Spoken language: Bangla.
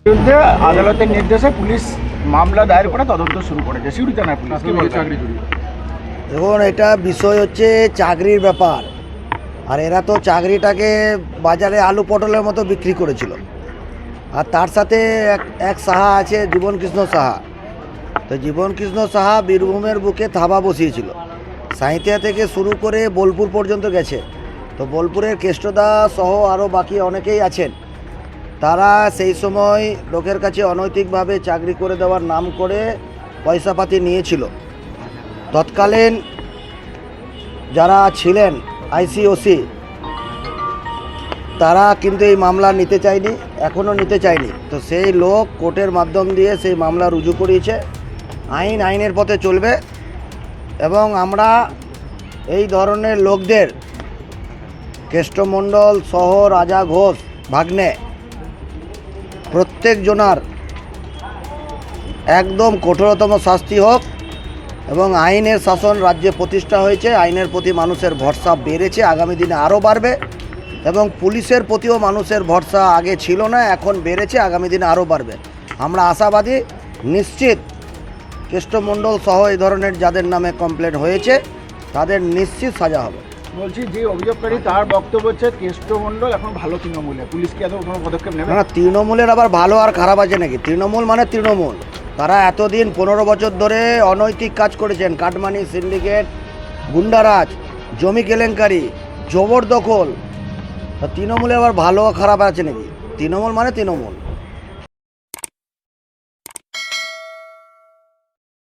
বিরুদ্ধে আদালতের নির্দেশে পুলিশ মামলা দায়ের করে তদন্ত শুরু করেছে সিউড়ি থানার পুলিশ। কি বলবেন? চাকরি চুরি। দেখুন, এটা বিষয় হচ্ছে চাকরির ব্যাপার। আর এরা তো চাকরিটাকে বাজারে আলু পটলের মতো বিক্রি করেছিল। আর তার সাথে এক সাহা আছে, জীবনকৃষ্ণ সাহা। তো জীবনকৃষ্ণ সাহা বীরভূমের বুকে থাবা বসিয়েছিল। সাঁইথিয়া থেকে শুরু করে বোলপুর পর্যন্ত গেছে। তো বোলপুরের কেষ্টদা সহ আরও বাকি অনেকেই আছেন। তারা সেই সময় লোকের কাছে অনৈতিকভাবে চাকরি করে দেওয়ার নাম করে পয়সাপাতি নিয়েছিল। তৎকালীন যারা ছিলেন আইসিওসি, তারা কিন্তু এই মামলা নিতে চায়নি, এখনও নিতে চায়নি। তো সেই লোক কোর্টের মাধ্যম দিয়ে সেই মামলা রুজু করিয়েছে। আইনের পথে চলবে এবং আমরা এই ধরনের লোকদের, কেষ্টমণ্ডল সহ রাজা ঘোষ ভাগ্নে, প্রত্যেক জনার একদম কঠোরতম শাস্তি হোক এবং আইনের শাসন রাজ্যে প্রতিষ্ঠা হয়েছে। আইনের প্রতি মানুষের ভরসা বেড়েছে, আগামী দিনে আরও বাড়বে। এবং পুলিশের প্রতিও মানুষের ভরসা আগে ছিল না, এখন বেড়েছে, আগামী দিনে আরও বাড়বে। আমরা আশাবাদী, নিশ্চিত কেষ্টমণ্ডল সহ এই ধরনের যাদের নামে কমপ্লেন হয়েছে তাদের নিশ্চিত সাজা হবে। বলছি, যে অভিযোগকারী তার বক্তব্য হচ্ছে কেষ্টমণ্ডল এখন ভালো তৃণমূলে, পুলিশ কি এত কোনো পদক্ষেপ নেবে? না, তৃণমূলের আবার ভালো আর খারাপ আছে নাকি? তৃণমূল মানে তৃণমূল। তারা এতদিন 15 বছর ধরে অনৈতিক কাজ করেছেন, কাটমানি সিন্ডিকেট, গুন্ডারাজ, জমি কেলেঙ্কারি, জবরদখল। তৃণমূলে আবার ভালো খারাপ আছে নাকি? তৃণমূল মানে তৃণমূল।